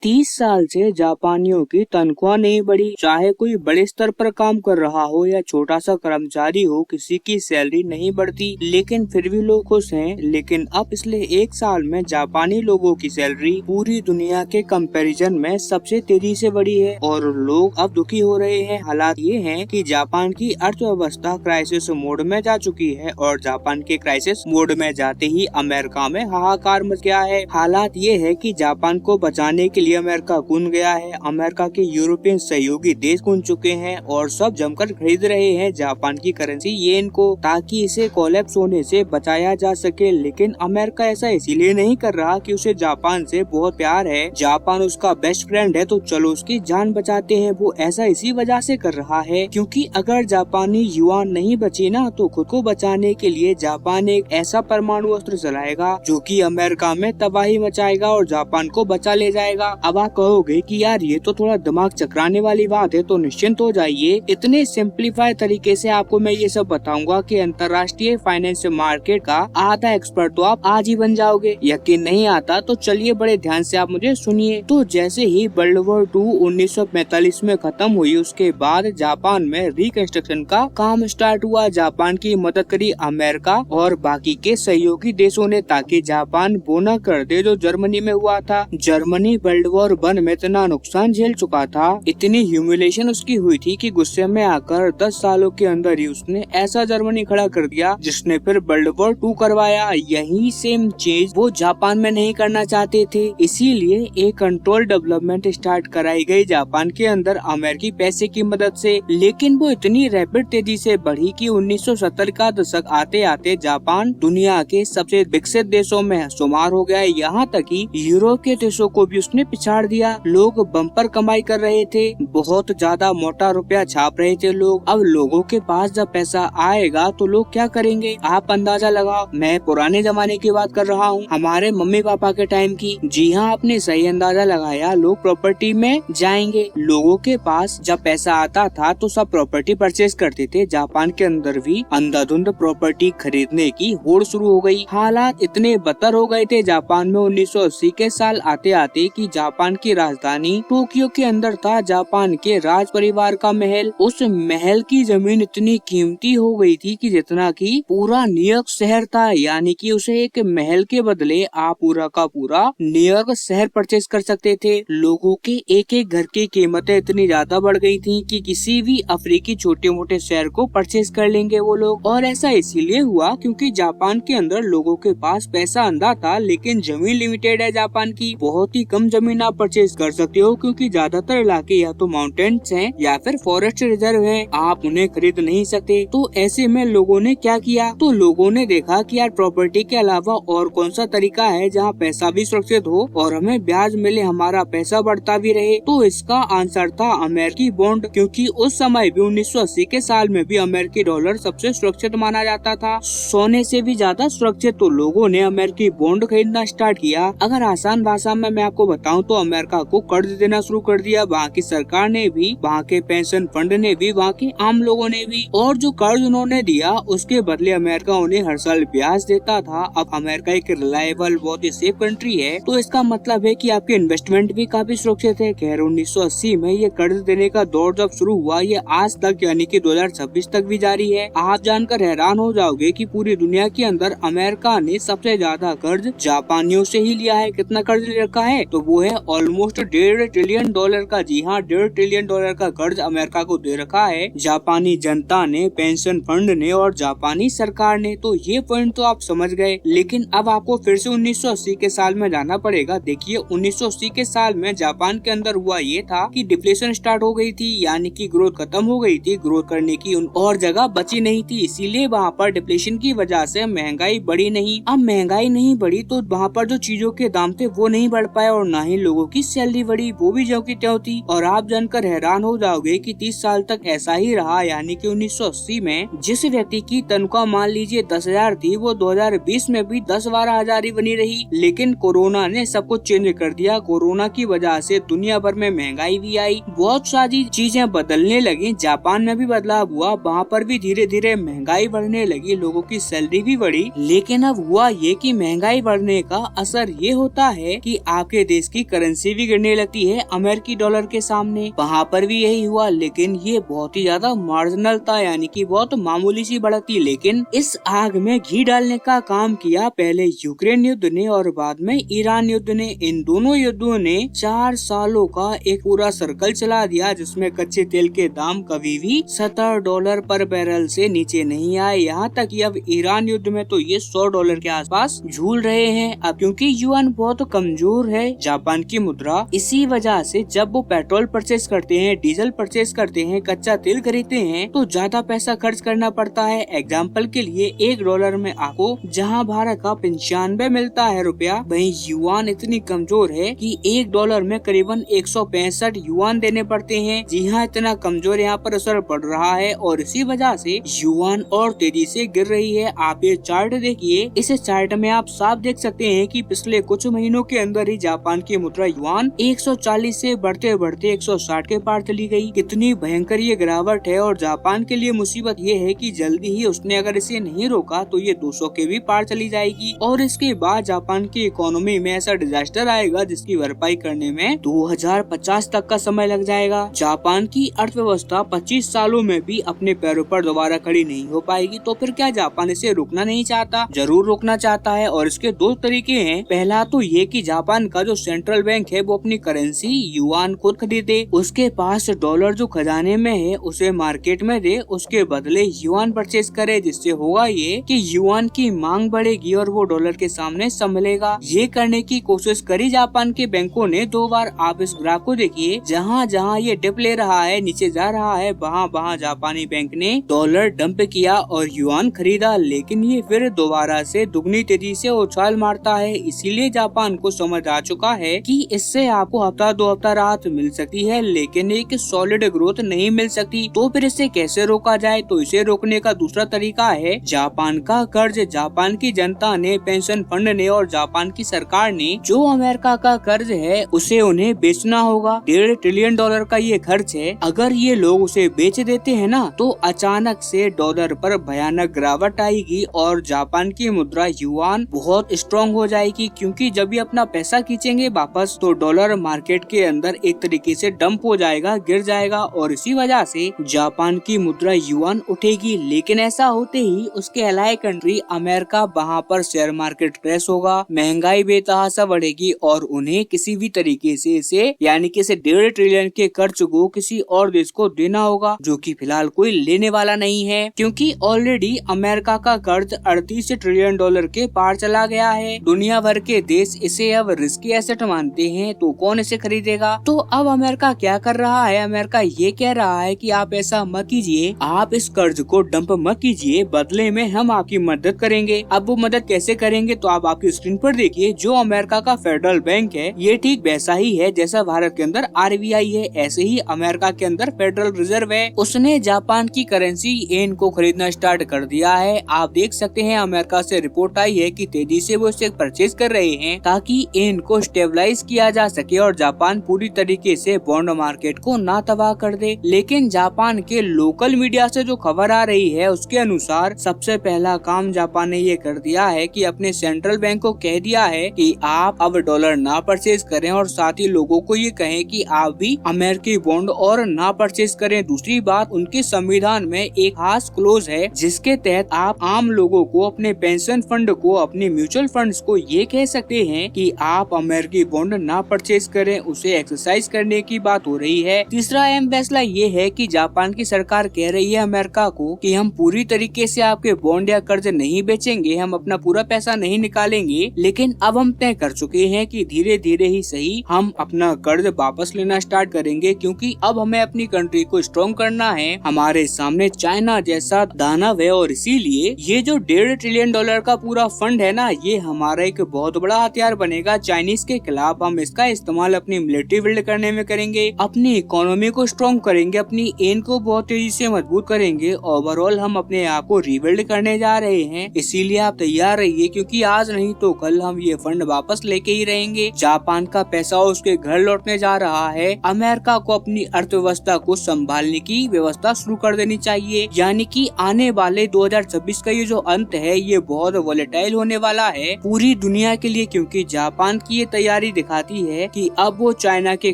30 साल से जापानियों की तनख्वाह नहीं बढ़ी। चाहे कोई बड़े स्तर पर काम कर रहा हो या छोटा सा कर्मचारी हो, किसी की सैलरी नहीं बढ़ती, लेकिन फिर भी लोग खुश हैं। लेकिन अब पिछले 1 साल में जापानी लोगों की सैलरी पूरी दुनिया के कंपैरिजन में सबसे तेजी से बढ़ी है और लोग अब दुखी हो रहे हैं। हालात ये हैं कि जापान की अर्थव्यवस्था क्राइसिस मोड में जा चुकी है और जापान के क्राइसिस मोड में जाते ही अमेरिका में हाहाकार मच गया है। हालात ये है कि जापान को बचाने के लिए अमेरिका कूद गया है। अमेरिका के यूरोपियन सहयोगी देश कूद चुके हैं और सब जमकर खरीद रहे हैं जापान की करेंसी येन को, ताकि इसे कोलैप्स होने से बचाया जा सके। लेकिन अमेरिका ऐसा इसीलिए नहीं कर रहा कि उसे जापान से बहुत प्यार है, जापान उसका बेस्ट फ्रेंड है तो चलो उसकी जान बचाते हैं। वो ऐसा इसी वजह से कर रहा है क्योंकि अगर जापानी युआन नहीं बची ना तो खुद को बचाने के लिए जापान एक ऐसा परमाणु अस्त्र चलाएगा जो कि अमेरिका में तबाही मचाएगा और जापान को बचा ले जाएगा। अब आप कहोगे कि यार ये तो थोड़ा दिमाग चकराने वाली बात है, तो निश्चिंत हो जाइए। इतने सिंप्लीफाई तरीके से आपको मैं ये सब बताऊंगा कि अंतर्राष्ट्रीय फाइनेंस मार्केट का आधा एक्सपर्ट तो आप आज ही बन जाओगे। यकीन नहीं आता तो चलिए बड़े ध्यान से आप मुझे सुनिए। तो जैसे ही वर्ल्ड वॉर 2 1945 में खत्म हुई, उसके बाद जापान में रिकंस्ट्रक्शन का काम स्टार्ट हुआ। जापान की मदद करी अमेरिका और बाकी के सहयोगी देशों ने ताकि जापान वो न कर दे जो जर्मनी में हुआ था। जर्मनी वर्ल्ड वॉर 1 में इतना नुकसान झेल चुका था, इतनी ह्यूमिलेशन उसकी हुई थी कि गुस्से में आकर 10 सालों के अंदर ही उसने ऐसा जर्मनी खड़ा कर दिया जिसने फिर वर्ल्ड वॉर 2 करवाया। यही सेम चीज वो जापान में नहीं करना चाहते थे, इसीलिए एक कंट्रोल डेवलपमेंट स्टार्ट कराई गई जापान के अंदर अमेरिकी पैसे की मदद से। लेकिन वो इतनी रैपिड तेजी से बढ़ी कि 1970 का दशक आते आते जापान दुनिया के सबसे विकसित देशों में शुमार हो गया। यहाँ तक कि यूरोप के देशों को भी उसने पिछाड़ दिया। लोग बम्पर कमाई कर रहे थे, बहुत ज्यादा मोटा रुपया छाप रहे थे लोग। अब लोगों के पास जब पैसा आएगा तो लोग क्या करेंगे, आप अंदाजा लगाओ। मैं पुराने जमाने की बात कर रहा हूँ, हमारे मम्मी पापा के टाइम की। जी हाँ, आपने सही अंदाजा लगाया, लोग प्रॉपर्टी में जाएंगे। लोगों के पास जब पैसा आता था तो सब प्रॉपर्टी परचेज करते थे। जापान के अंदर भी अंधाधुंध प्रॉपर्टी खरीदने की होड़ शुरू हो गई। हालात इतने बदतर हो गए थे जापान में 1980 के साल आते आते कि जापान की राजधानी टोक्यो के अंदर था जापान के राज परिवार का महल। उस महल की जमीन इतनी कीमती हो गई थी कि जितना कि पूरा न्यूयॉर्क शहर था, यानी कि उसे एक महल के बदले आप पूरा का पूरा न्यूयॉर्क शहर परचेज कर सकते थे। लोगों के एक एक घर की कीमतें इतनी ज्यादा बढ़ गई थी कि किसी भी अफ्रीकी छोटे मोटे शहर को परचेज कर लेंगे वो लोग। और ऐसा इसीलिए हुआ क्योंकि जापान के अंदर लोगों के पास पैसा अंधा था, लेकिन जमीन लिमिटेड है जापान की। बहुत ही कम जमीन आप परचेज कर सकते हो क्योंकि ज्यादातर इलाके या तो माउंटेन्स हैं या फिर फॉरेस्ट रिजर्व हैं, आप उन्हें खरीद नहीं सकते। तो ऐसे में लोगों ने क्या किया, तो लोगों ने देखा कि यार प्रॉपर्टी के अलावा और कौन सा तरीका है जहाँ पैसा भी सुरक्षित हो और हमें ब्याज मिले, हमारा पैसा बढ़ता भी रहे। तो इसका आंसर था अमेरिकी बॉन्ड, क्योंकि उस समय भी 1980 के साल में भी अमेरिकी डॉलर सबसे सुरक्षित माना जाता था, सोने से भी ज्यादा सुरक्षित। तो लोगों ने अमेरिकी बॉन्ड खरीदना स्टार्ट किया। अगर आसान भाषा में मैं आपको बताऊं तो अमेरिका को कर्ज देना शुरू कर दिया, वहाँ की सरकार ने भी, वहाँ के पेंशन फंड ने भी, वहाँ के आम लोगों ने भी। और जो कर्ज उन्होंने दिया उसके बदले अमेरिका उन्हें हर साल ब्याज देता था। अब अमेरिका एक रिलायबल बहुत ही सेफ कंट्री है, तो इसका मतलब है कि आपके इन्वेस्टमेंट भी काफी सुरक्षित है। खैर 1980 में ये कर्ज देने का दौर जब शुरू हुआ, ये आज तक यानी कि 2026 तक भी जारी है। आप जानकर हैरान हो जाओगे कि पूरी दुनिया के अंदर अमेरिका ने सबसे ज्यादा कर्ज जापानियों से ही लिया है। कितना कर्ज ले रखा है, तो वो है ऑलमोस्ट $1.5 ट्रिलियन का। जी हाँ, $1.5 ट्रिलियन का कर्ज अमेरिका को दे रखा है जापानी जनता ने, पेंशन फंड ने और जापानी सरकार ने। तो ये पॉइंट तो आप समझ गए। लेकिन अब आपको फिर से 1980 के साल में जाना पड़ेगा। देखिए 1980 के साल में जापान के अंदर हुआ ये था कि डिफ्लेशन स्टार्ट हो गई थी, यानी कि ग्रोथ खत्म हो गई थी। ग्रोथ करने की और जगह बची नहीं थी, इसीलिए वहाँ पर डिफ्लेशन की वजह से महंगाई बढ़ी नहीं। अब महंगाई नहीं बढ़ी तो वहाँ पर जो चीजों के दाम थे वो नहीं बढ़ पाए और न ही लोगों की सैलरी बढ़ी, वो भी जो की त्यों थी। और आप जानकर हैरान हो जाओगे कि 30 साल तक ऐसा ही रहा, यानी कि 1980 में जिस व्यक्ति की तनख्वाह मान लीजिए 10,000 थी, वो 2020 में भी 10-12 हजार ही बनी रही। लेकिन कोरोना ने सब कुछ चेंज कर दिया। कोरोना की वजह से दुनिया भर में महंगाई भी आई, बहुत सारी चीजें बदलने लगी। जापान में भी बदलाव हुआ, वहाँ पर भी धीरे धीरे महंगाई बढ़ने लगी, लोगों की सैलरी भी बढ़ी। लेकिन अब हुआ ये कि महंगाई बढ़ने का असर ये होता है कि आपके देश की करेंसी भी गिरने लगती है अमेरिकी डॉलर के सामने। वहाँ पर भी यही हुआ, लेकिन ये बहुत ही ज्यादा मार्जिनल था, यानी कि बहुत मामूली सी बढ़ती। लेकिन इस आग में घी डालने का काम किया पहले यूक्रेन युद्ध ने और बाद में ईरान युद्ध ने। इन दोनों युद्धों ने 4 सालों का एक पूरा सर्कल चला दिया, जिसमें कच्चे तेल के दाम कभी भी $70 पर बैरल से नीचे नहीं आए। यहाँ तक कि अब ईरान युद्ध में तो ये $100 के आसपास झूल रहे हैं। अब क्योंकि युआन बहुत कमजोर है जापान की मुद्रा, इसी वजह से जब वो पेट्रोल परचेज करते हैं, डीजल परचेज करते हैं, कच्चा तेल खरीदते हैं तो ज्यादा पैसा खर्च करना पड़ता है। एग्जाम्पल के लिए $1 में आपको जहाँ भारत का 95 मिलता है रुपया, वहीं युआन इतनी कमजोर है कि $1 में करीबन 165 युआन देने पड़ते हैं। जी हाँ, इतना कमजोर यहाँ पर असर पड़ रहा है और इसी वजह से युआन और तेजी से गिर रही है। आप ये चार्ट देखिए, इस चार्ट में आप साफ देख सकते हैं कि पिछले कुछ महीनों के अंदर ही जापान की मुद्रा युआन 140 से बढ़ते बढ़ते 160 के पार चली गई। कितनी भयंकर ये गिरावट है। और जापान के लिए मुसीबत ये है कि जल्दी ही उसने अगर इसे नहीं रोका तो ये 200 के भी पार चली जाएगी और इसके बाद जापान की इकोनॉमी में ऐसा डिजास्टर आएगा जिसकी भरपाई करने में 2050 तक का समय लग जाएगा। जापान की अर्थव्यवस्था 25 सालों में भी अपने पैरों पर दोबारा खड़ी नहीं हो पाएगी। तो फिर क्या जापान इसे रोकना नहीं चाहता? जरूर रोकना चाहता है और इसके दो तरीके हैं। पहला तो ये कि जापान का जो सेंट्रल बैंक है वो अपनी करेंसी युआन खुद खरीदे, उसके पास डॉलर जो खजाने में है उसे मार्केट में दे, उसके बदले युआन परचेज करे, जिससे होगा ये कि युआन की मांग बढ़ेगी और वो डॉलर के सामने संभलेगा। ये करने की कोशिश करी जापान के बैंकों ने 2 बार। आप इस ग्राफ को देखिए, जहाँ जहाँ ये डिप ले रहा है, नीचे जा रहा है, वहाँ वहाँ जापानी बैंक ने डॉलर डंप किया और युआन खरीदा, लेकिन ये फिर दोबारा से दुगनी तेजी से उछाल मारता है। इसीलिए जापान को समझ आ चुका है कि इससे आपको हफ्ता 2 हफ्ता राहत मिल सकती है, लेकिन एक सॉलिड ग्रोथ नहीं मिल सकती। तो फिर इसे कैसे रोका जाए? तो इसे रोकने का दूसरा तरीका है जापान का कर्ज। जापान की जनता ने, पेंशन फंड ने और जापान की सरकार ने जो अमेरिका का कर्ज है उसे उन्हें बेचना होगा। $1.5 ट्रिलियन का ये खर्च है। अगर ये लोग उसे बेच देते हैं ना तो अचानक से डॉलर पर भयानक गिरावट आएगी और जापान की मुद्रा युआन बहुत स्ट्रॉन्ग हो जाएगी, क्योंकि जब ये अपना पैसा खींचेंगे वापस तो डॉलर मार्केट के अंदर एक तरीके से डंप हो जाएगा, गिर जाएगा और इसी वजह से जापान की मुद्रा युआन उठेगी। लेकिन ऐसा होते ही उसके अलाय कंट्री अमेरिका, वहाँ पर शेयर मार्केट क्रैश होगा, महंगाई बेतहाशा बढ़ेगी और उन्हें किसी भी तरीके से इसे यानी कि इसे $1.5 ट्रिलियन के कर्ज को किसी और देश को देना होगा, जो कि फिलहाल कोई लेने वाला नहीं है, क्योंकि ऑलरेडी अमेरिका का कर्ज $38 ट्रिलियन के पार चला गया है। दुनिया भर के देश इसे अब रिस्की एसेट मानते हैं, तो कौन इसे खरीदेगा? तो अब अमेरिका क्या कर रहा है? अमेरिका ये कह रहा है कि आप ऐसा मत कीजिए, आप इस कर्ज को डंप मत कीजिए, बदले में हम आपकी मदद करेंगे। अब वो मदद कैसे करेंगे? तो आप आपकी स्क्रीन पर देखिए, जो अमेरिका का फेडरल बैंक है ये ठीक वैसा ही है जैसा भारत के अंदर RBI है, ऐसे ही अमेरिका के अंदर फेडरल रिजर्व है। उसने जापान की करेंसी येन को खरीदना स्टार्ट कर दिया है। आप देख सकते हैं अमेरिका से रिपोर्ट आई है कि तेजी से वो इसे परचेज कर रहे हैं ताकि येन को स्टेबलाइज किया जा सके और जापान पूरी तरीके से बॉन्ड मार्केट को ना तबाह कर दे। लेकिन जापान के लोकल मीडिया से जो खबर आ रही है उसके अनुसार सबसे पहला काम जापान ने ये कर दिया है कि अपने सेंट्रल बैंक को कह दिया है कि आप अब डॉलर ना परचेज करें और साथ ही लोगों को ये कहें कि आप भी अमेरिकी बॉन्ड और ना परचेज करें। दूसरी बात, उनके संविधान में एक खास क्लोज है जिसके तहत आप आम लोगों को, अपने पेंशन फंड को, अपने म्यूचुअल फंड्स को ये कह सकते हैं कि आप अमेरिकी बॉन्ड ना परचेज करें, उसे एक्सरसाइज करने की बात हो रही है। तीसरा अहम फैसला ये है कि जापान की सरकार कह रही है अमेरिका को कि हम पूरी तरीके से आपके बॉन्ड या कर्ज नहीं बेचेंगे, हम अपना पूरा पैसा नहीं निकालेंगे, लेकिन अब हम तय कर चुके हैं कि धीरे धीरे ही सही हम अपना कर्ज वापस लेना स्टार्ट करेंगे, क्योंकि अब हमें अपनी कंट्री को स्ट्रॉन्ग करना है। हमारे सामने चाइना जैसा दानव है और इसीलिए ये जो $1.5 ट्रिलियन का पूरा फंड है ना, ये हमारा एक बहुत बड़ा हथियार बनेगा चाइनीज के खिलाफ। हम इसका इस्तेमाल अपनी मिलिट्री बिल्ड करने में करेंगे, अपनी इकोनॉमी को स्ट्रॉन्ग करेंगे, अपनी येन को बहुत तेजी से मजबूत करेंगे। ओवरऑल हम अपने आप को रीबिल्ड करने जा रहे हैं, इसीलिए आप तैयार रहिए, क्योंकि आज नहीं तो कल हम ये फंड वापस लेके ही रहेंगे। जापान का पैसा उसके घर लौटने जा रहा है। अमेरिका को अपनी अर्थव्यवस्था को संभालने की व्यवस्था शुरू कर देनी चाहिए, यानी कि आने वाले 2026 का ये जो अंत है ये बहुत वॉलेटाइल होने वाला है पूरी दुनिया के लिए, क्योंकि जापान की ये तैयारी दिखाती है कि अब वो चाइना के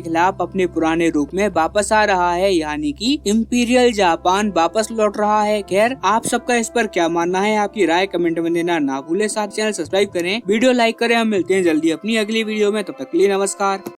खिलाफ अपने पुराने रूप में वापस आ रहा है, यानी कि इम्पीरियल जापान वापस लौट रहा है। खैर, आप सबका इस पर क्या मानना है, आपकी राय कमेंट में देना ना भूले। साथ चैनल सब्सक्राइब करें, वीडियो लाइक करें। हम मिलते हैं जल्दी अपनी अगली वीडियो में, तब तक के लिए नमस्कार।